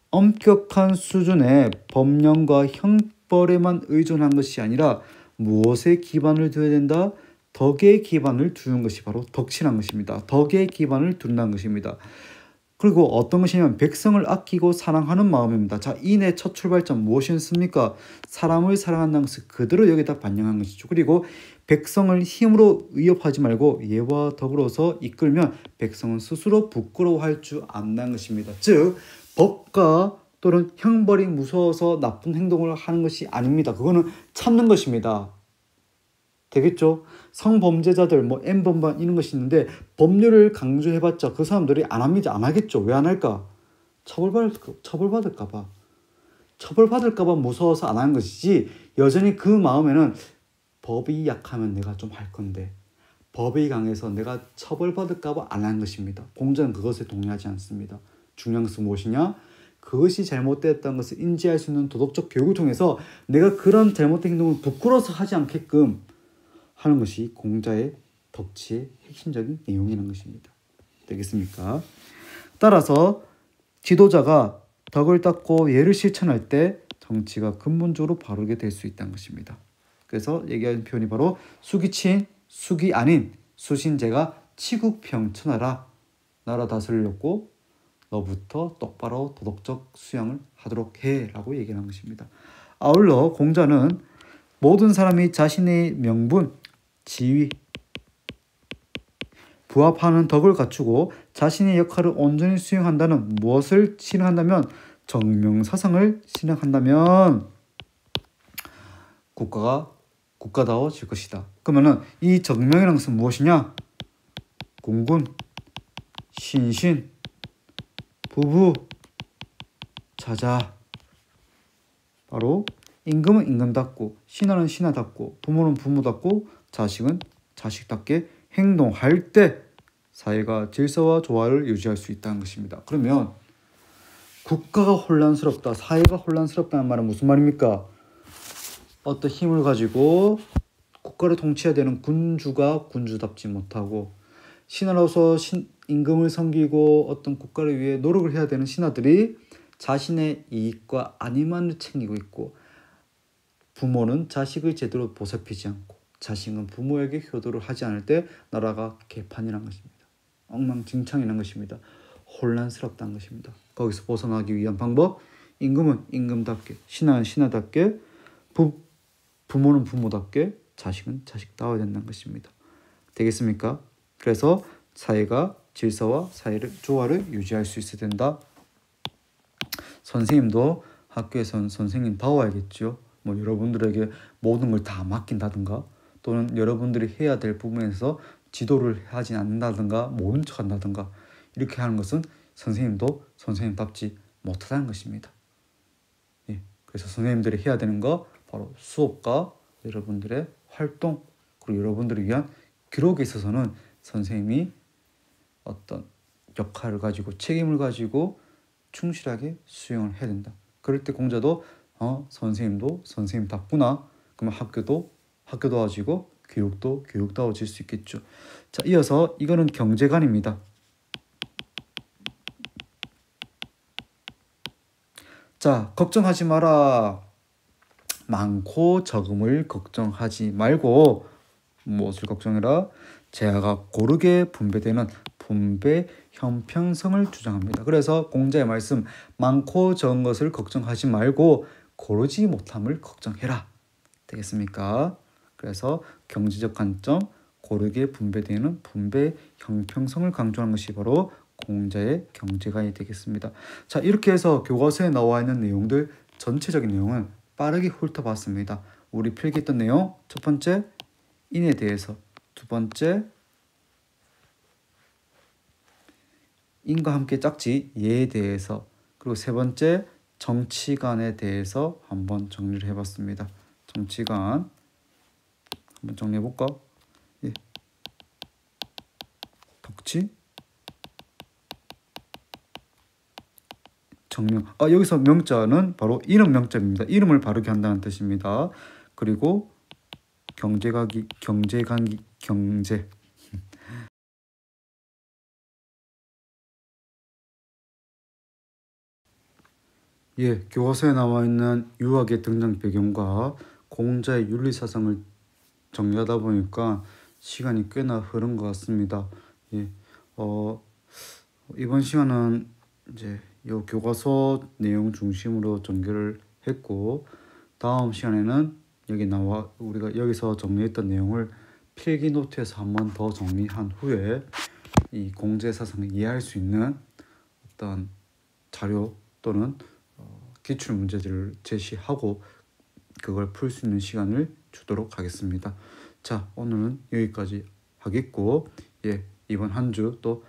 엄격한 수준의 법령과 형벌에만 의존한 것이 아니라 무엇에 기반을 둬야 된다? 덕에 기반을 두는 것이 바로 덕치란 것입니다. 덕에 기반을 둔다는 것입니다. 그리고 어떤 것이냐면 백성을 아끼고 사랑하는 마음입니다. 자, 인의 첫 출발점 무엇이었습니까? 사람을 사랑한다는 것을 그대로 여기다 반영한 것이죠. 그리고 백성을 힘으로 위협하지 말고 예와 덕으로서 이끌면 백성은 스스로 부끄러워할 줄 안다는 것입니다. 즉 법과 또는 형벌이 무서워서 나쁜 행동을 하는 것이 아닙니다. 그거는 참는 것입니다. 되겠죠? 성범죄자들 N번방 이런 것이 있는데 법률을 강조해봤자 그 사람들이 안 합니다. 안 하겠죠. 왜 안 할까? 처벌받을까 봐 무서워서 안 하는 것이지 여전히 그 마음에는 법이 약하면 내가 좀 할 건데 법이 강해서 내가 처벌받을까 봐 안 하는 것입니다. 공자는 그것에 동의하지 않습니다. 중요한 것은 무엇이냐? 그것이 잘못되었다는 것을 인지할 수 있는 도덕적 교육을 통해서 내가 그런 잘못된 행동을 부끄러워서 하지 않게끔 하는 것이 공자의 덕치의 핵심적인 내용이라는 것입니다. 되겠습니까? 따라서 지도자가 덕을 닦고 예를 실천할 때 정치가 근본적으로 바르게 될 수 있다는 것입니다. 그래서 얘기하는 표현이 바로 수기친, 수기 아닌 수신제가 치국평천하라. 나라 다스리려고 너부터 똑바로 도덕적 수양을 하도록 해라고 얘기하는 것입니다. 아울러 공자는 모든 사람이 자신의 명분, 지위, 부합하는 덕을 갖추고 자신의 역할을 온전히 수행한다는 무엇을 실행한다면 정명사상을 실행한다면 국가다워질 것이다. 그러면은 이 정명이라는 것은 무엇이냐? 공군, 신신, 부부, 자자. 바로 임금은 임금답고, 신하는 신하답고, 부모는 부모답고, 자식은 자식답게 행동할 때 사회가 질서와 조화를 유지할 수 있다는 것입니다. 그러면 국가가 혼란스럽다, 사회가 혼란스럽다는 말은 무슨 말입니까? 어떤 힘을 가지고 국가를 통치해야 되는 군주가 군주답지 못하고, 신하로서 임금을 섬기고 어떤 국가를 위해 노력을 해야 되는 신하들이 자신의 이익과 안위만을 챙기고 있고, 부모는 자식을 제대로 보살피지 않고 자식은 부모에게 효도를 하지 않을 때 나라가 개판이라는 것입니다. 엉망진창이라는 것입니다. 혼란스럽다는 것입니다. 거기서 벗어나기 위한 방법, 임금은 임금답게, 신하는 신하답게, 부모는 부모답게, 자식은 자식다워야 된다는 것입니다. 되겠습니까? 그래서 사회가 질서와 사회를 조화를 유지할 수 있어야 된다. 선생님도 학교에서는 선생님다워야겠죠. 뭐 여러분들에게 모든 걸 다 맡긴다든가, 또는 여러분들이 해야 될 부분에서 지도를 하지 않는다든가, 모른 척 한다든가, 이렇게 하는 것은 선생님도 선생님답지 못하다는 것입니다. 예, 그래서 선생님들이 해야 되는 거 바로 수업과 여러분들의 활동, 그리고 여러분들을 위한 기록에 있어서는 선생님이 어떤 역할을 가지고 책임을 가지고 충실하게 수행을 해야 된다. 그럴 때 공자도 선생님도 선생님답구나. 그러면 학교도 학교다워지고 교육도 교육다워질 수 있겠죠. 자, 이어서 이거는 경제관입니다. 자, 걱정하지 마라. 많고 적음을 걱정하지 말고 무엇을 걱정해라? 재화가 고르게 분배되는 분배 형평성을 주장합니다. 그래서 공자의 말씀, 많고 적은 것을 걱정하지 말고 고르지 못함을 걱정해라. 되겠습니까? 그래서 경제적 관점, 고르게 분배되는 분배 형평성을 강조하는 것이 바로 공자의 경제관이 되겠습니다. 자, 이렇게 해서 교과서에 나와 있는 내용들 전체적인 내용은 빠르게 훑어봤습니다. 우리 필기했던 내용, 첫 번째 인에 대해서, 두 번째 인과 함께 짝지 예에 대해서, 그리고 세 번째 정치관에 대해서 한번 정리를 해봤습니다. 정치관 한번 정리해볼까? 예. 덕치, 정명. 여기서 명자는 바로 이름 명자입니다. 이름을 바르게 한다는 뜻입니다. 그리고 경제관기, 경제. 예, 교과서에 나와 있는 유학의 등장 배경과 공자의 윤리사상을 정리하다 보니까 시간이 꽤나 흐른 것 같습니다. 예, 이번 시간은 이제 이 교과서 내용 중심으로 전개를 했고, 다음 시간에는 우리가 여기서 정리했던 내용을 필기 노트에서 한 번 더 정리한 후에 이 공자의 사상을 이해할 수 있는 어떤 자료 또는 기출 문제들을 제시하고 그걸 풀 수 있는 시간을 주도록 하겠습니다. 자, 오늘은 여기까지 하겠고, 예, 이번 한 주 또